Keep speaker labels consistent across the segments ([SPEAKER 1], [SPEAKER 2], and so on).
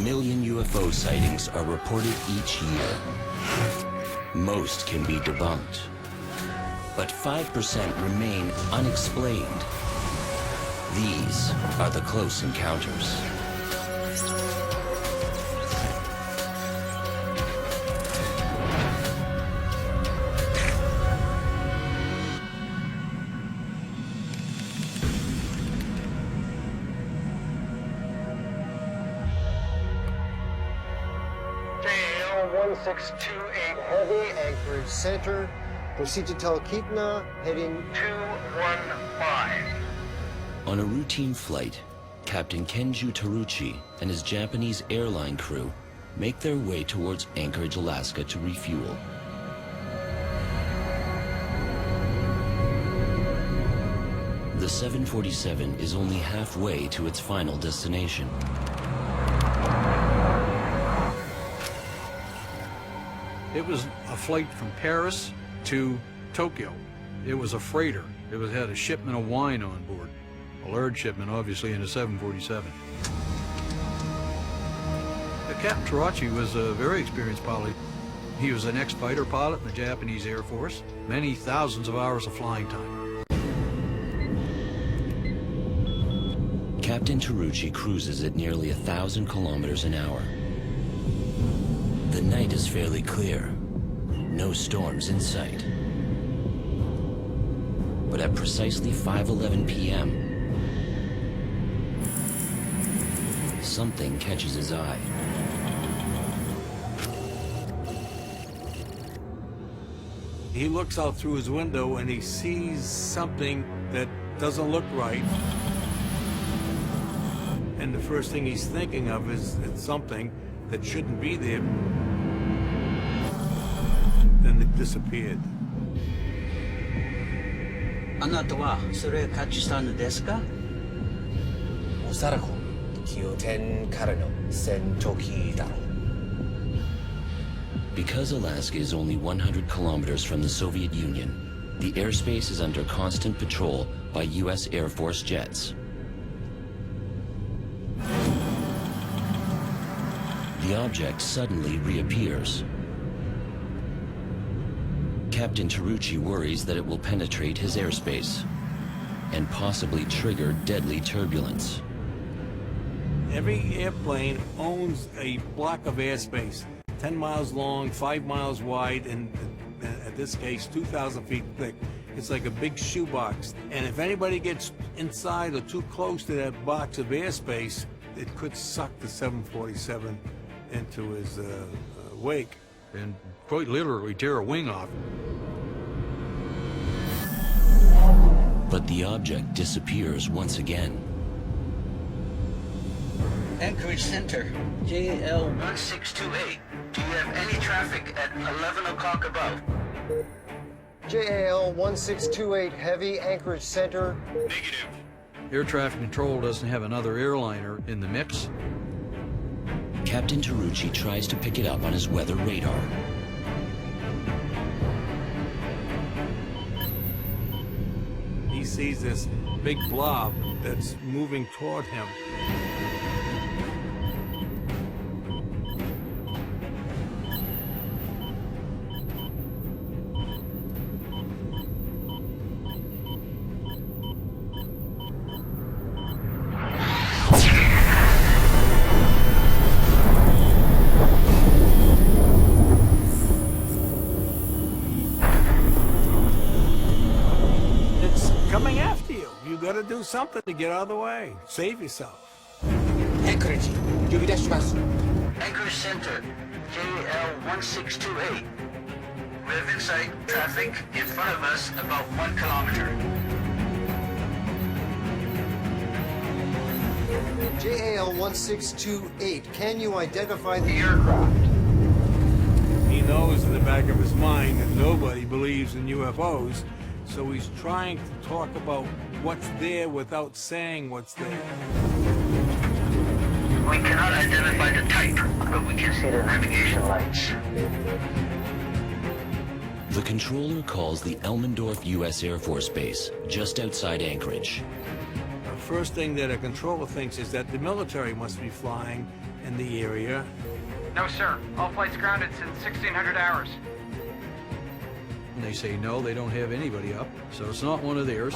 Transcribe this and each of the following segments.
[SPEAKER 1] million UFO sightings are reported each year. Most can be debunked, but 5% remain unexplained. These are the close encounters.
[SPEAKER 2] JAL 1628 Heavy, Anchorage Center. Proceed to Talkeetna, heading 215.
[SPEAKER 1] On a routine flight, Captain Kenju Taruchi and his Japanese airline crew make their way towards Anchorage, Alaska to refuel. The 747 is only halfway to its final destination.
[SPEAKER 3] It was a flight from Paris to Tokyo. It was a freighter. It had a shipment of wine on board. A large shipment, obviously, in a 747. Captain Taruchi was a very experienced pilot. He was an ex-fighter pilot in the Japanese Air Force. Many thousands of hours of flying time.
[SPEAKER 1] Captain Taruchi cruises at nearly 1,000 kilometers an hour. The night is fairly clear. No storms in sight. But at precisely 5:11 p.m., something catches his eye.
[SPEAKER 4] He looks out through his window and he sees something that doesn't look right. And the first thing he's thinking of is it's something that shouldn't be there. Then it disappeared.
[SPEAKER 5] あなたはそれをキャッチしたのですか?
[SPEAKER 6] おそらく宮殿からの戦闘機だろう。
[SPEAKER 1] Because Alaska is only 100 kilometers from the Soviet Union, the airspace is under constant patrol by U.S. Air Force jets. The object suddenly reappears. Captain Taruchi worries that it will penetrate his airspace and possibly trigger deadly turbulence.
[SPEAKER 4] Every airplane owns a block of airspace, 10 miles long, 5 miles wide, and in this case, 2,000 feet thick. It's like a big shoebox. And if anybody gets inside or too close to that box of airspace, it could suck the 747 into his wake.
[SPEAKER 3] And quite literally tear a wing off.
[SPEAKER 1] But the object disappears once again.
[SPEAKER 5] Anchorage Center, JAL
[SPEAKER 7] 1628. Do you have any traffic at 11 o'clock above?
[SPEAKER 2] JAL 1628 Heavy, Anchorage Center.
[SPEAKER 7] Negative.
[SPEAKER 3] Air traffic control doesn't have another airliner in the mix.
[SPEAKER 1] Captain Taruchi tries to pick it up on his weather radar.
[SPEAKER 4] He sees this big blob that's moving toward him. Coming after you. You gotta do something to get out of the way. Save yourself.
[SPEAKER 6] Anchorage, 呼び出します。
[SPEAKER 7] Anchorage Center, JAL 1628. We have insight traffic in front of us about 1 kilometer.
[SPEAKER 2] JAL 1628, can you identify the aircraft?
[SPEAKER 4] He knows in the back of his mind that nobody believes in UFOs, so he's trying to talk about what's there without saying what's there.
[SPEAKER 7] We cannot identify the type, but we can see the navigation lights.
[SPEAKER 1] The controller calls the Elmendorf U.S. Air Force Base, just outside Anchorage.
[SPEAKER 4] The first thing that a controller thinks is that the military must be flying, in the area.
[SPEAKER 8] No, sir. All flights grounded since 1600 hours.
[SPEAKER 3] And they say no, they don't have anybody up, so it's not one of theirs.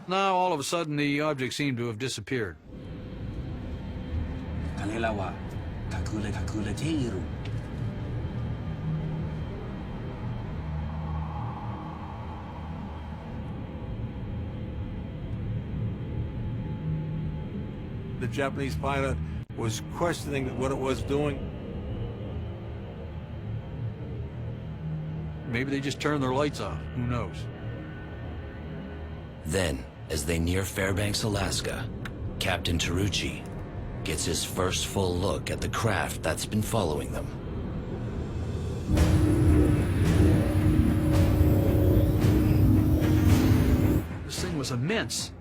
[SPEAKER 3] Now, all of a sudden, the object seemed to have disappeared.
[SPEAKER 4] The Japanese pilot was questioning what it was doing.
[SPEAKER 3] Maybe they just turned their lights off. Who knows?
[SPEAKER 1] Then, as they near Fairbanks, Alaska, Captain Tarucci gets his first full look at the craft that's been following them.
[SPEAKER 3] This thing was immense.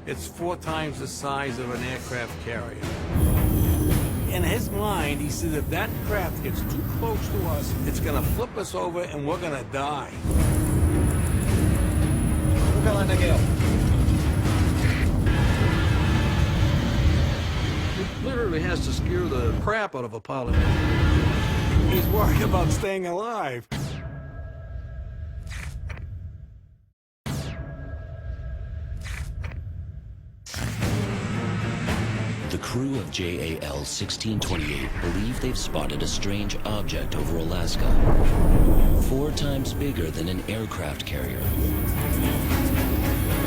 [SPEAKER 4] It's 4 times the size of an aircraft carrier. In his mind, he said if that craft gets too close to us, it's gonna flip us over and we're gonna die.
[SPEAKER 3] It literally has to scare the crap out of a pilot.
[SPEAKER 4] He's worried about staying alive.
[SPEAKER 1] The crew of JAL 1628 believe they've spotted a strange object over Alaska, 4 times bigger than an aircraft carrier.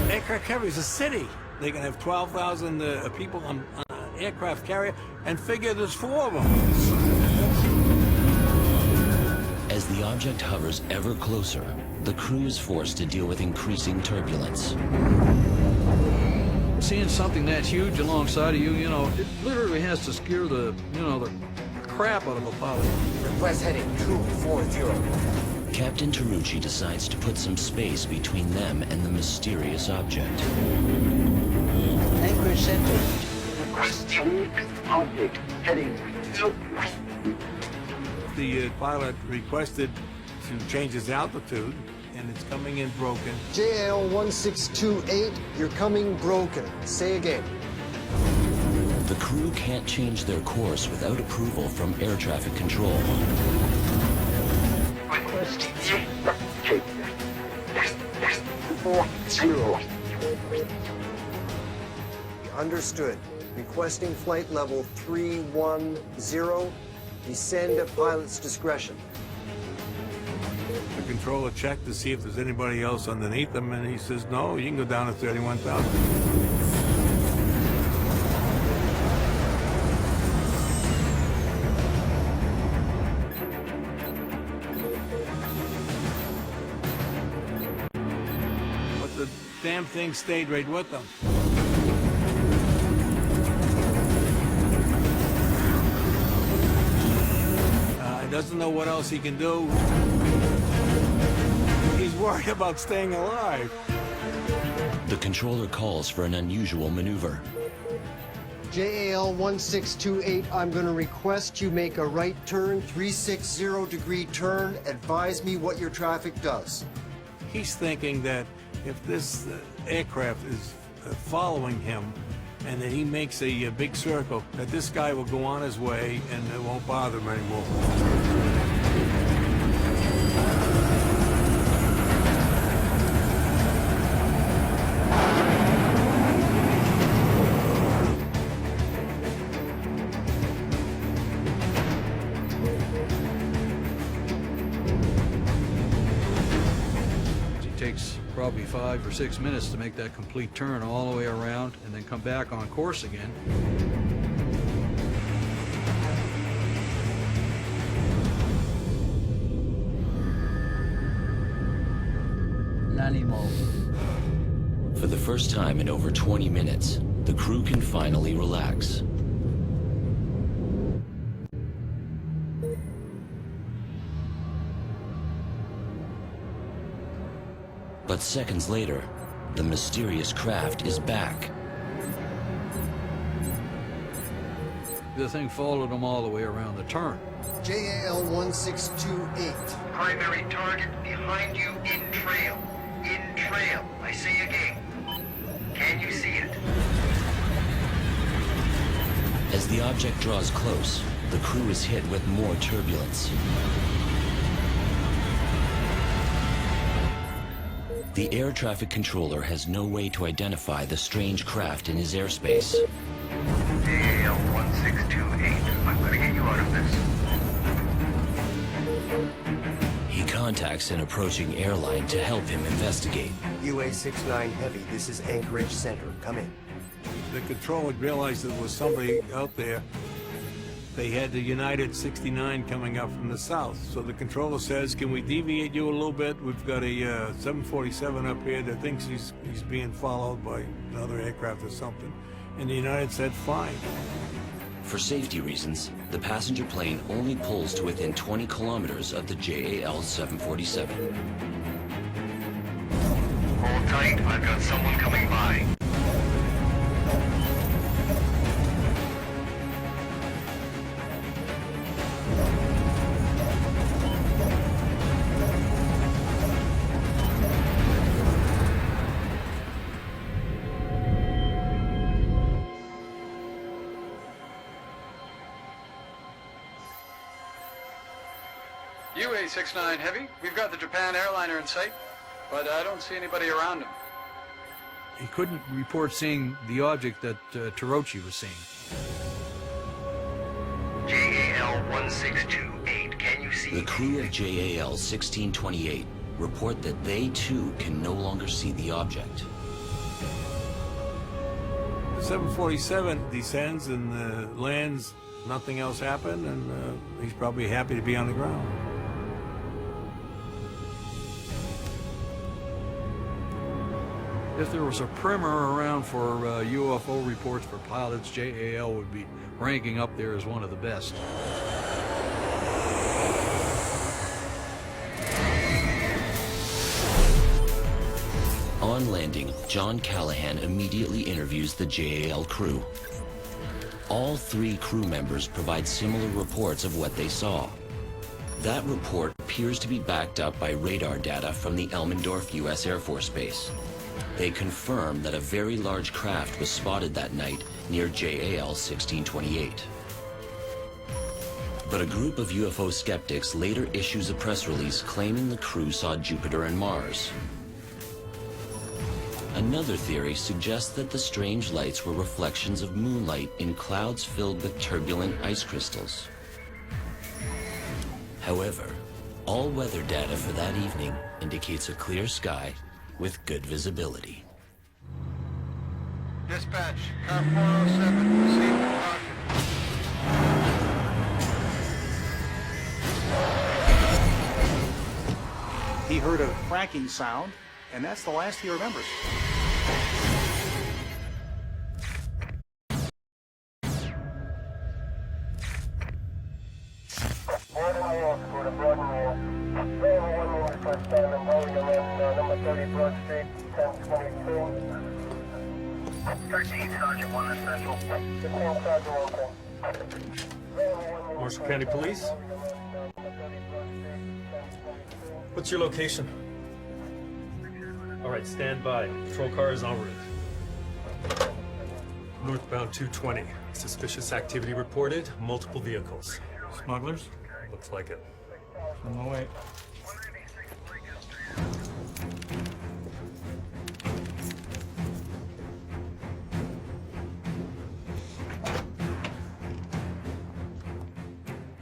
[SPEAKER 4] Aircraft carrier is a city. They can have 12,000 people on an aircraft carrier, and figure there's 4 of them.
[SPEAKER 1] As the object hovers ever closer, the crew is forced to deal with increasing turbulence.
[SPEAKER 3] Seeing something that huge alongside of you, you know, it literally has to scare the, you know, the crap out of a pilot.
[SPEAKER 6] Request heading 240.
[SPEAKER 1] Captain Tarucci decides to put some space between them and the mysterious object.
[SPEAKER 5] Anchorage center.
[SPEAKER 7] Requesting object heading southwest.
[SPEAKER 4] The pilot requested to change his altitude, and it's coming in broken.
[SPEAKER 2] JAL 1628, you're coming broken. Say again.
[SPEAKER 1] The crew can't change their course without approval from air traffic control.
[SPEAKER 7] Requesting check. 40.
[SPEAKER 2] Understood. Requesting flight level 310. Descend at pilot's discretion.
[SPEAKER 4] The controller checked to see if there's anybody else underneath him, and he says, no, you can go down to 31,000. But the damn thing stayed right with them. He doesn't know what else he can do. He's worried about staying alive.
[SPEAKER 1] The controller calls for an unusual maneuver.
[SPEAKER 2] JAL 1628, I'm going to request you make a right turn, 360-degree turn. Advise me what your traffic does.
[SPEAKER 4] He's thinking that if this aircraft is following him and that he makes a big circle, that this guy will go on his way and it won't bother him anymore.
[SPEAKER 3] It takes probably 5 or 6 minutes to make that complete turn all the way around and then come back on course again.
[SPEAKER 1] For the first time in over 20 minutes, the crew can finally relax. But seconds later, the mysterious craft is back.
[SPEAKER 3] The thing followed them all the way around the turn.
[SPEAKER 2] JAL 1628.
[SPEAKER 7] Primary target behind you in trail. In trail. I say again. Can you see it?
[SPEAKER 1] As the object draws close, the crew is hit with more turbulence. The air traffic controller has no way to identify the strange craft in his airspace.
[SPEAKER 7] JAL 1628. I'm gonna get you out of this.
[SPEAKER 1] He contacts an approaching airline to help him investigate.
[SPEAKER 2] UA-69 Heavy, this is Anchorage Center. Come in.
[SPEAKER 4] The controller realized there was somebody out there. They had the United 69 coming up from the south. So the controller says, can we deviate you a little bit? We've got a 747 up here that thinks he's being followed by another aircraft or something. And the United said, fine.
[SPEAKER 1] For safety reasons, the passenger plane only pulls to within 20 kilometers of the JAL 747.
[SPEAKER 7] Hold tight, I've got someone coming by.
[SPEAKER 3] UA-69 Heavy, we've got the Japan airliner in sight, but I don't see anybody around him. He couldn't report seeing the object that Tarochi was seeing.
[SPEAKER 7] JAL 1628, can you see?
[SPEAKER 1] The crew of JAL 1628 report that they too can no longer see the object.
[SPEAKER 4] The 747 descends and lands. Nothing else happened, and he's probably happy to be on the ground.
[SPEAKER 3] If there was a primer around for UFO reports for pilots, JAL would be ranking up there as one of the best.
[SPEAKER 1] On landing, John Callahan immediately interviews the JAL crew. All three crew members provide similar reports of what they saw. That report appears to be backed up by radar data from the Elmendorf U.S. Air Force Base. They confirm that a very large craft was spotted that night near JAL 1628. But a group of UFO skeptics later issues a press release claiming the crew saw Jupiter and Mars. Another theory suggests that the strange lights were reflections of moonlight in clouds filled with turbulent ice crystals. However, all weather data for that evening indicates a clear sky with good visibility.
[SPEAKER 3] Dispatch, car 407, proceed with caution.
[SPEAKER 9] He heard a cracking sound, and that's the last he remembers.
[SPEAKER 10] Marshall County Police? What's your location? All right, stand by. Patrol car is en route. Northbound 220. Suspicious activity reported. Multiple vehicles. Smugglers? Looks like it. On the way.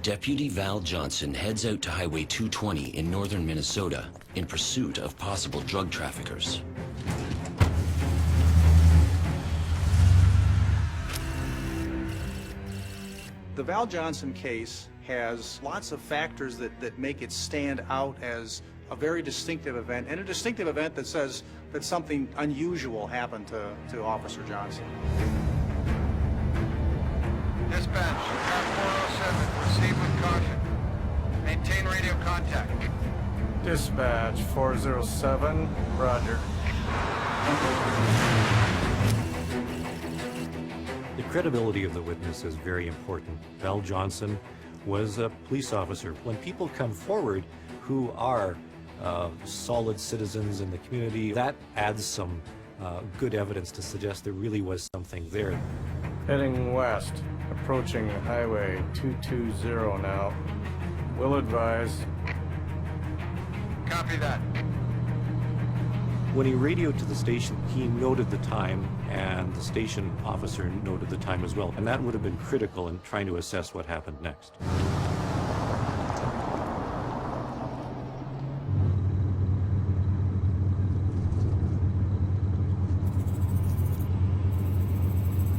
[SPEAKER 1] Deputy Val Johnson heads out to Highway 220 in northern Minnesota in pursuit of possible drug traffickers.
[SPEAKER 9] The Val Johnson case has lots of factors that make it stand out as a very distinctive event, and a distinctive event that says that something unusual happened to Officer Johnson.
[SPEAKER 3] Dispatch, car 407, proceed with caution. Maintain radio contact.
[SPEAKER 11] Dispatch 407, roger.
[SPEAKER 10] The credibility of the witness is very important. Val Johnson was a police officer. When people come forward who are solid citizens in the community, that adds some
[SPEAKER 12] good evidence to suggest there really was something there.
[SPEAKER 11] Heading west, approaching Highway 220 now. Will advise.
[SPEAKER 8] Copy that.
[SPEAKER 12] When he radioed to the station, he noted the time, and the station officer noted the time as well, and that would have been critical in trying to assess what happened next.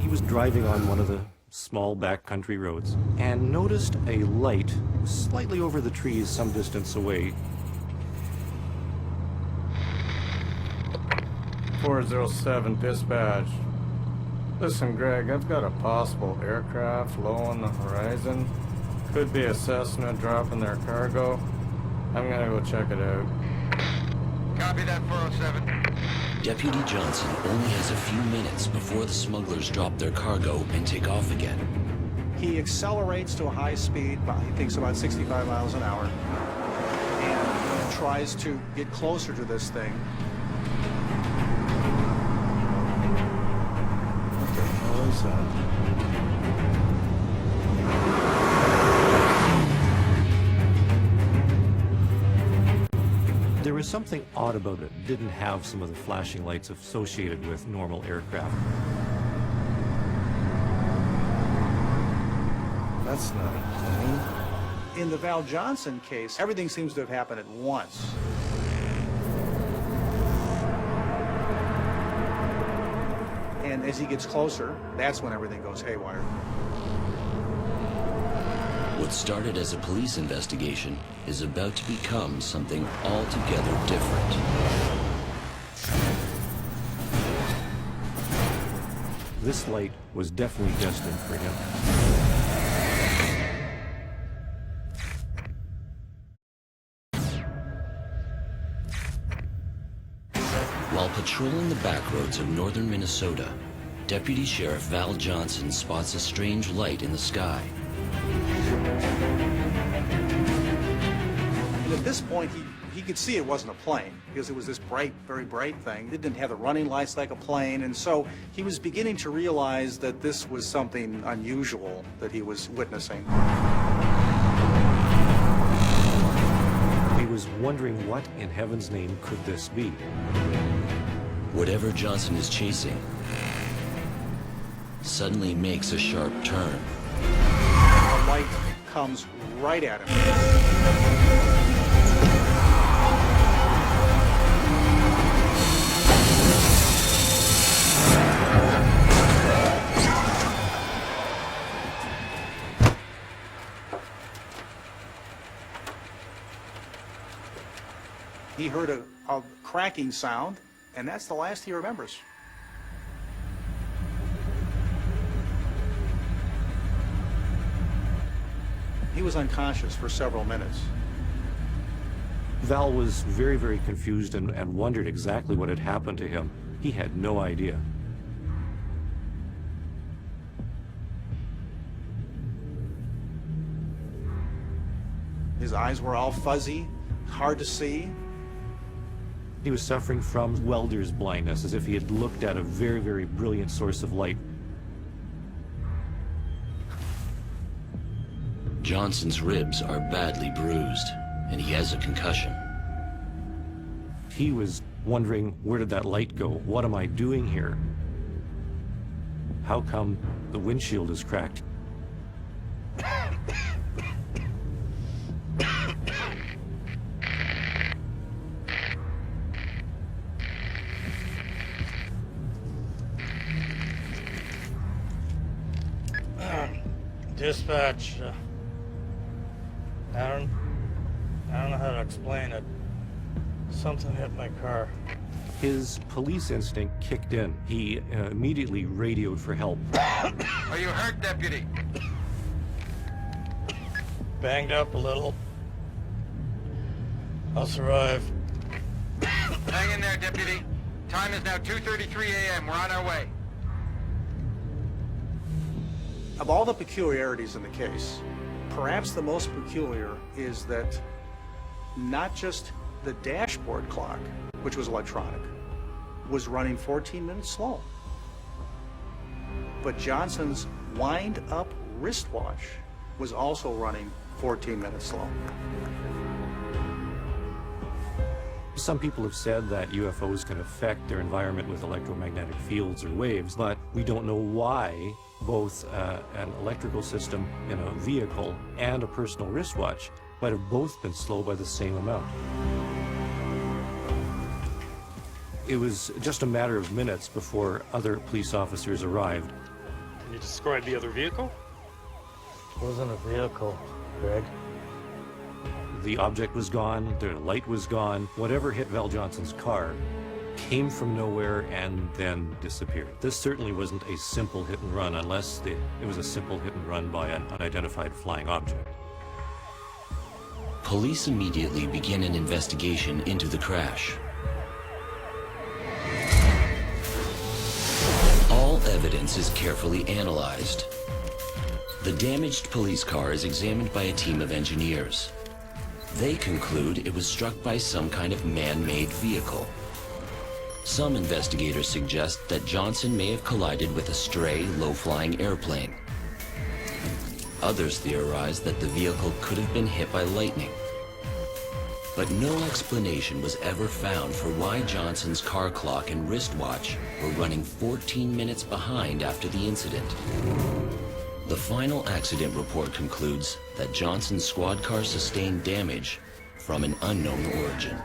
[SPEAKER 12] He was driving on one of the small backcountry roads and noticed a light slightly over the trees some distance away.
[SPEAKER 11] 407 dispatch. Listen, Greg, I've got a possible aircraft low on the horizon. Could be a Cessna dropping their cargo. I'm gonna go check it out.
[SPEAKER 8] Copy that, 407.
[SPEAKER 1] Deputy Johnson only has a few minutes before the smugglers drop their cargo and take off again.
[SPEAKER 9] He accelerates to a high speed, he thinks about 65 miles an hour, and tries to get closer to this thing. What the hell is that?
[SPEAKER 12] There was something odd about it. It didn't have some of the flashing lights associated with normal aircraft.
[SPEAKER 9] That's not a plane. In the Val Johnson case, everything seems to have happened at once. And as he gets closer, that's when everything goes haywire.
[SPEAKER 1] What started as a police investigation is about to become something altogether different.
[SPEAKER 12] This light was definitely destined for him.
[SPEAKER 1] While patrolling the backroads of northern Minnesota, Deputy Sheriff Val Johnson spots a strange light in the sky.
[SPEAKER 9] And at this point, he could see it wasn't a plane because it was this bright, very bright thing. It didn't have the running lights like a plane, and so he was beginning to realize that this was something unusual that he was witnessing.
[SPEAKER 12] He was wondering what in heaven's name could this be?
[SPEAKER 1] Whatever Johnson is chasing suddenly makes a sharp turn.
[SPEAKER 9] The light comes right at him. He heard a cracking sound, and that's the last he remembers. He was unconscious for several minutes.
[SPEAKER 12] Val was very, very confused and wondered exactly what had happened to him. He had no idea.
[SPEAKER 9] His eyes were all fuzzy, hard to see.
[SPEAKER 12] He was suffering from welder's blindness, as if he had looked at a very, very brilliant source of light.
[SPEAKER 1] Johnson's ribs are badly bruised, and he has a concussion.
[SPEAKER 12] He was wondering, where did that light go? What am I doing here? How come the windshield is cracked?
[SPEAKER 11] Dispatch, I don't know how to explain it. Something hit my car.
[SPEAKER 12] His police instinct kicked in. He immediately radioed for help.
[SPEAKER 8] Are you hurt, Deputy?
[SPEAKER 11] Banged up a little. I'll survive.
[SPEAKER 8] Hang in there, Deputy. Time is now 2:33 a.m. We're on our way.
[SPEAKER 9] Of all the peculiarities in the case, perhaps the most peculiar is that not just the dashboard clock, which was electronic, was running 14 minutes slow. But Johnson's wind-up wristwatch was also running 14 minutes slow.
[SPEAKER 12] Some people have said that UFOs can affect their environment with electromagnetic fields or waves, but we don't know why both an electrical system in a vehicle and a personal wristwatch might have both been slow by the same amount. It was just a matter of minutes before other police officers arrived.
[SPEAKER 10] Can you describe the other vehicle?
[SPEAKER 13] It wasn't a vehicle, Greg.
[SPEAKER 12] The object was gone, the light was gone. Whatever hit Val Johnson's car came from nowhere and then disappeared. This certainly wasn't a simple hit and run unless it was a simple hit and run by an unidentified flying object.
[SPEAKER 1] Police immediately begin an investigation into the crash. All evidence is carefully analyzed. The damaged police car is examined by a team of engineers. They conclude it was struck by some kind of man-made vehicle. Some investigators suggest that Johnson may have collided with a stray, low-flying airplane. Others theorize that the vehicle could have been hit by lightning. But no explanation was ever found for why Johnson's car clock and wristwatch were running 14 minutes behind after the incident. The final accident report concludes that Johnson's squad car sustained damage from an unknown origin.